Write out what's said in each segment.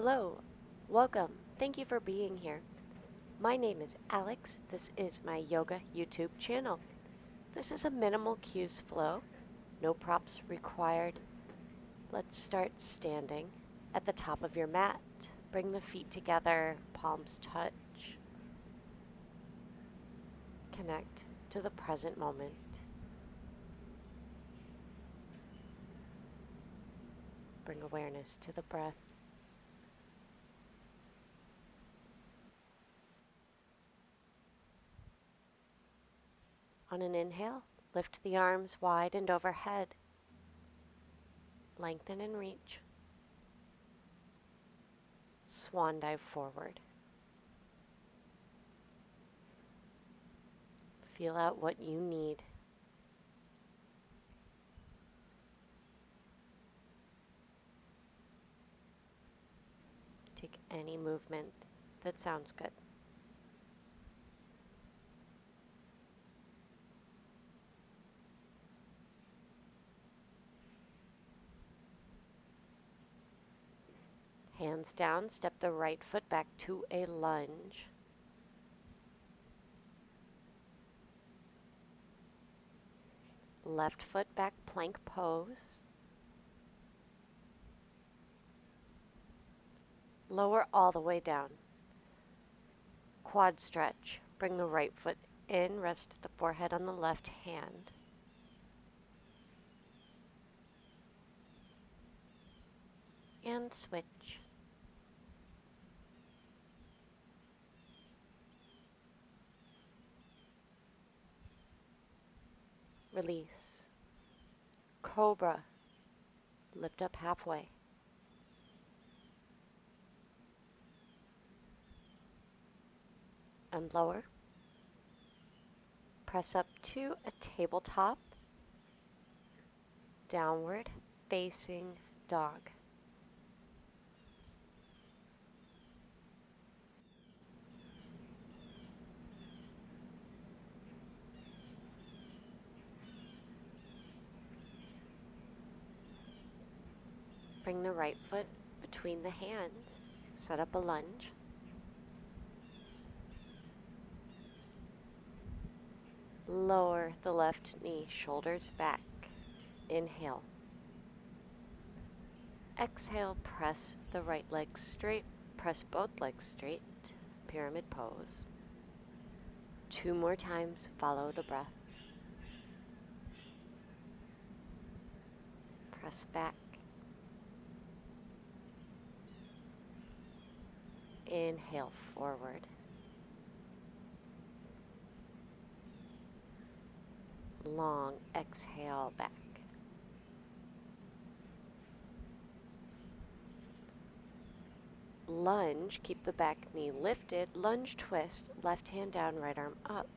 Hello, welcome. Thank you for being here. My name is Alex. This is my yoga YouTube channel. This is a minimal cues flow, no props required. Let's start standing at the top of your mat. Bring the feet together, palms touch. Connect to the present moment. Bring awareness to the breath. On an inhale, lift the arms wide and overhead. Lengthen and reach. Swan dive forward. Feel out what you need. Take any movement that sounds good. Hands down, step the right foot back to a lunge. Left foot back, plank pose. Lower all the way down. Quad stretch. Bring the right foot in, rest the forehead on the left hand. And switch. Release. Cobra. Lift up halfway. And lower. Press up to a tabletop. Downward facing dog. Bring the right foot between the hands. Set up a lunge. Lower the left knee, shoulders back. Inhale. Exhale, press the right leg straight. Press both legs straight. Pyramid pose. 2 more times, follow the breath. Press back. Inhale forward. Long exhale back. Lunge, keep the back knee lifted. Lunge twist, left hand down, right arm up.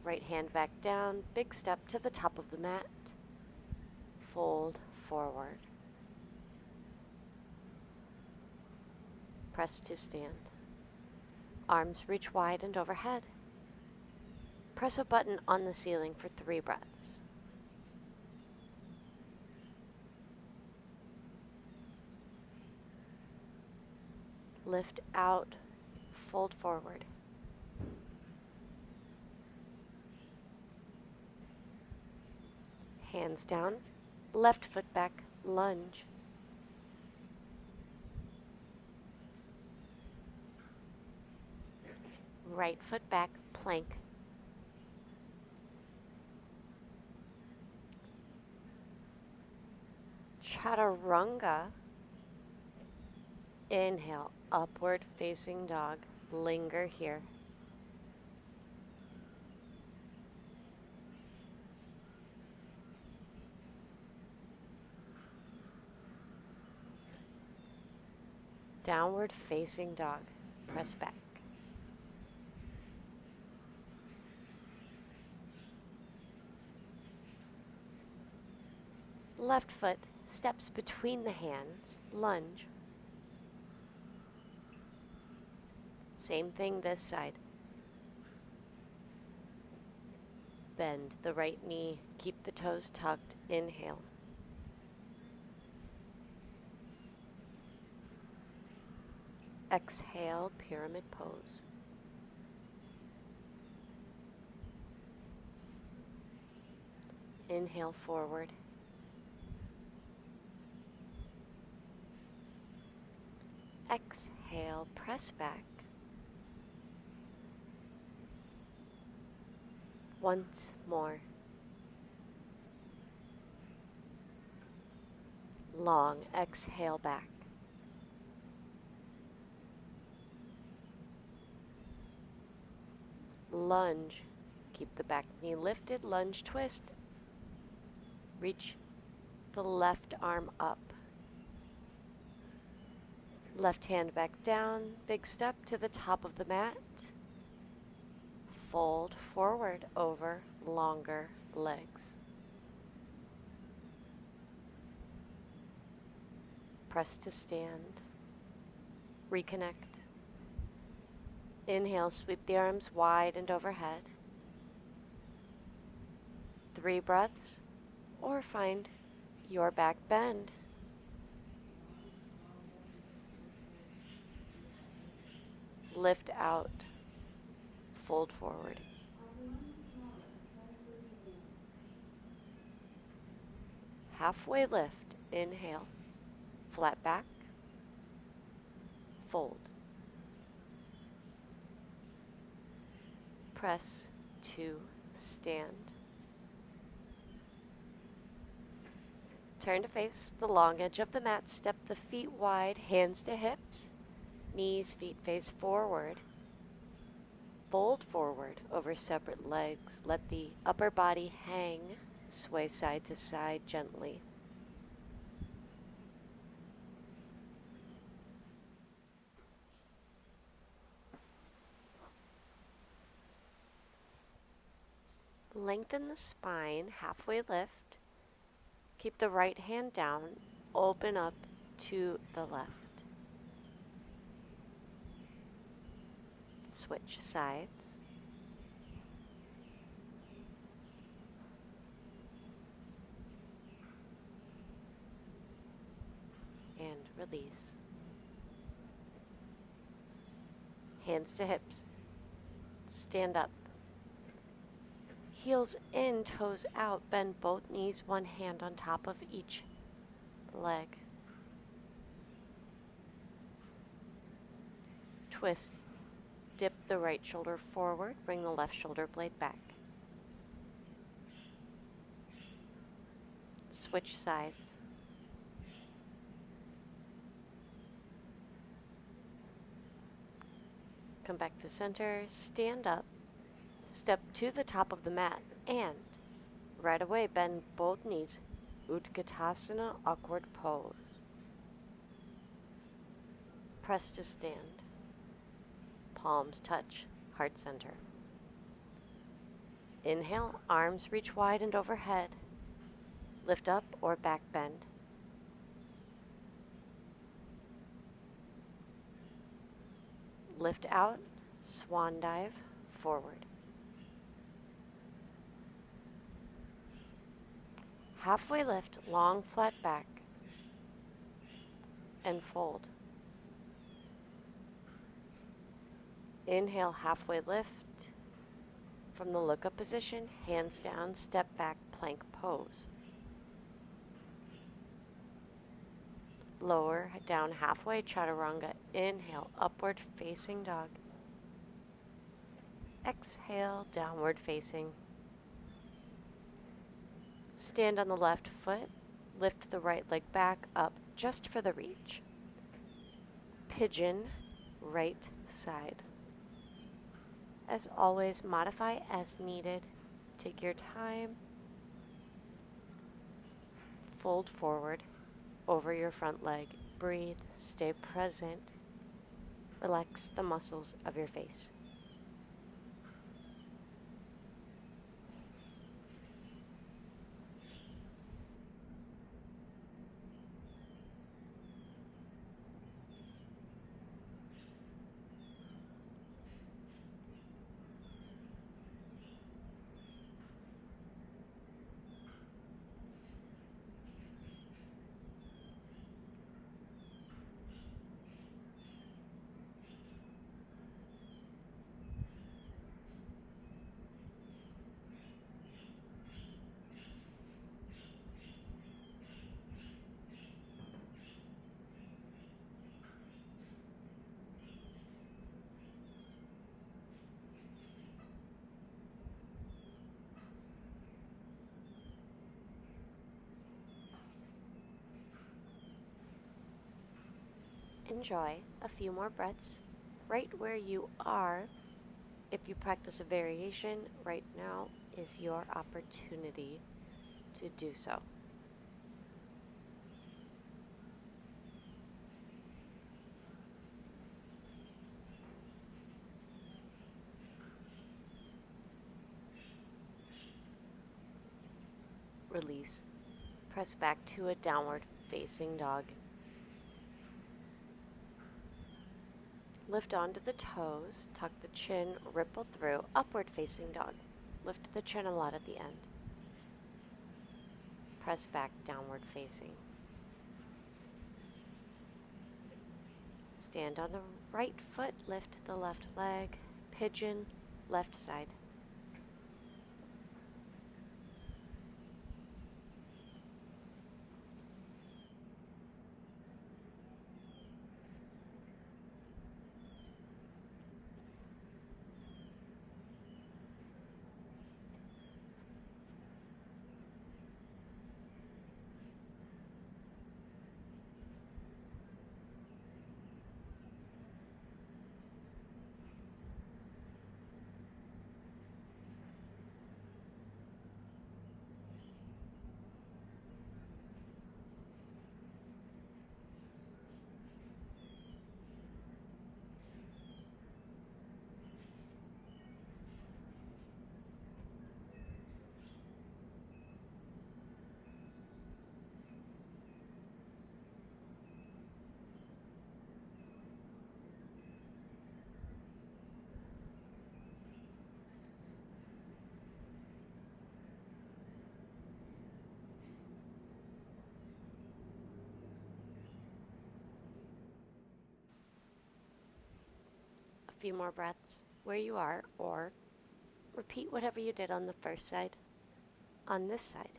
Right hand back down, big step to the top of the mat. Fold forward. Press to stand. Arms reach wide and overhead. Press a button on the ceiling for 3 breaths. Lift out, fold forward. Hands down, left foot back, lunge. Right foot back, plank. Chaturanga. Inhale, upward facing dog. Linger here. Downward facing dog. Press back. Left foot steps between the hands. Lunge. Same thing this side. Bend the right knee. Keep the toes tucked. Inhale. Exhale, pyramid pose. Inhale forward. Exhale, press back. Once more. Long exhale back. Lunge. Keep the back knee lifted. Lunge twist. Reach the left arm up. Left hand back down. Big step to the top of the mat. Fold forward over longer legs. Press to stand. Reconnect. Inhale, sweep the arms wide and overhead. 3 breaths, or find your back bend. Lift out, fold forward. Halfway lift, inhale, flat back, fold. Press to stand. Turn to face the long edge of the mat. Step the feet wide, hands to hips. Knees, feet face forward. Fold forward over separate legs. Let the upper body hang. Sway side to side gently. Lengthen the spine, halfway lift. Keep the right hand down, open up to the left. Switch sides. And release. Hands to hips. Stand up. Heels in, toes out. Bend both knees, one hand on top of each leg. Twist. Dip the right shoulder forward. Bring the left shoulder blade back. Switch sides. Come back to center. Stand up. Step to the top of the mat and right away bend both knees. Utkatasana, awkward pose. Press to stand. Palms touch, heart center. Inhale, arms reach wide and overhead. Lift up or back bend. Lift out, swan dive, forward. Halfway lift, long flat back, and fold. Inhale, halfway lift. From the look-up position, hands down, step back, plank pose. Lower down halfway, chaturanga. Inhale, upward facing dog. Exhale, downward facing. Stand on the left foot. Lift the right leg back up just for the reach. Pigeon, right side. As always, modify as needed. Take your time. Fold forward over your front leg. Breathe, stay present. Relax the muscles of your face. enjoy a few more breaths right where you are. If you practice a variation, right now is your opportunity to do so. Release. Press back to a downward facing dog. Lift onto the toes, tuck the chin, ripple through, upward facing dog. Lift the chin a lot at the end. Press back, downward facing. Stand on the right foot, lift the left leg, pigeon, left side. A few more breaths where you are, or repeat whatever you did on the first side on this side.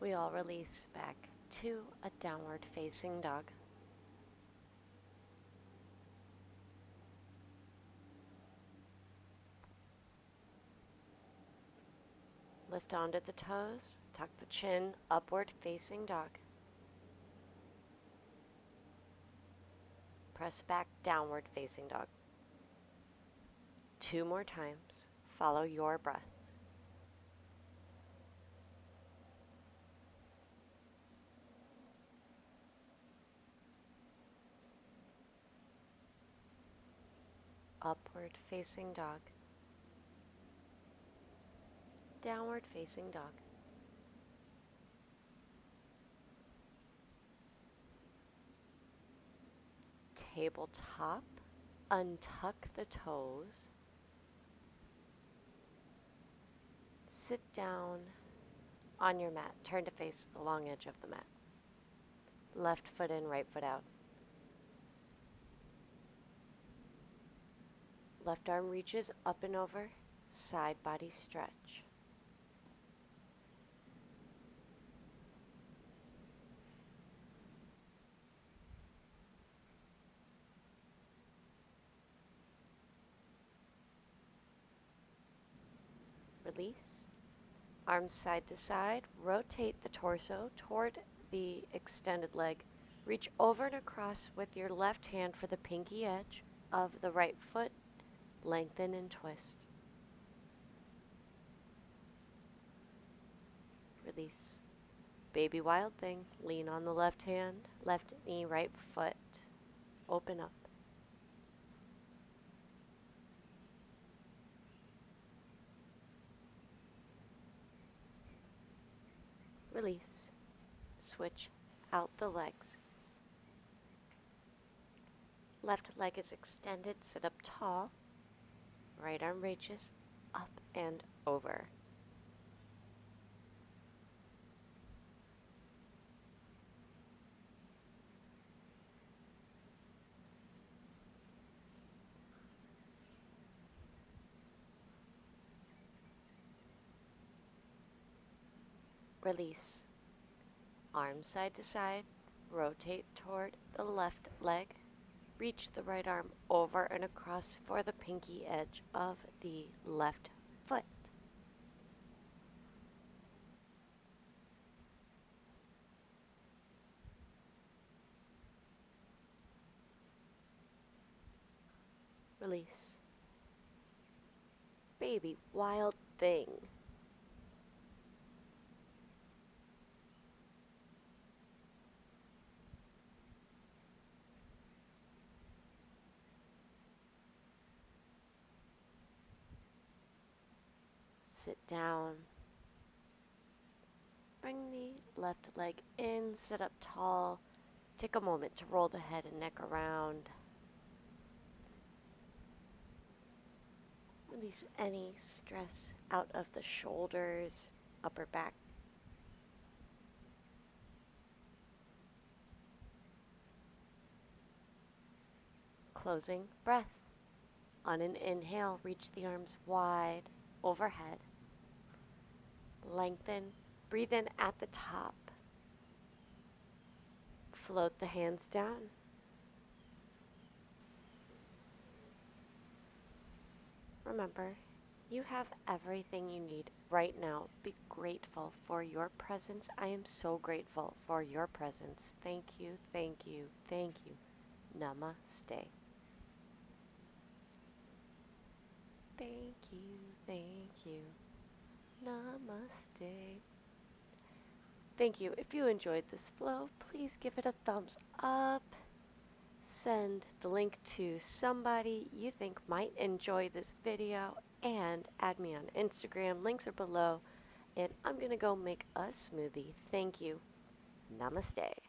We all release back to a downward facing dog. Lift onto the toes, tuck the chin, upward facing dog. Press back, downward facing dog. 2 more times. Follow your breath. Upward facing dog. Downward facing dog. Tabletop. Untuck the toes. Sit down on your mat. Turn to face the long edge of the mat. Left foot in, right foot out. Left arm reaches up and over. Side body stretch. Release. Arms side to side. Rotate the torso toward the extended leg. Reach over and across with your left hand for the pinky edge of the right foot. Lengthen and twist. Release. Baby wild thing. Lean on the left hand, left knee, right foot. Open up. Release. Switch out the legs. Left leg is extended, sit up tall. Right arm reaches up and over. Release. Arms side to side, rotate toward the left leg. Reach the right arm over and across for the pinky edge of the left foot. Release. Baby wild thing. Sit down. Bring the left leg in, sit up tall. Take a moment to roll the head and neck around. Release any stress out of the shoulders, upper back. Closing breath. On an inhale, reach the arms wide overhead. Lengthen. Breathe in at the top. Float the hands down. Remember, you have everything you need right now. Be grateful for your presence. I am so grateful for your presence. Thank you, thank you, thank you. Namaste. Thank you, thank you. Namaste. Thank you. If you enjoyed this flow, please give it a thumbs up. Send the link to somebody you think might enjoy this video and add me on Instagram. Links are below. And I'm going to go make a smoothie. Thank you. Namaste.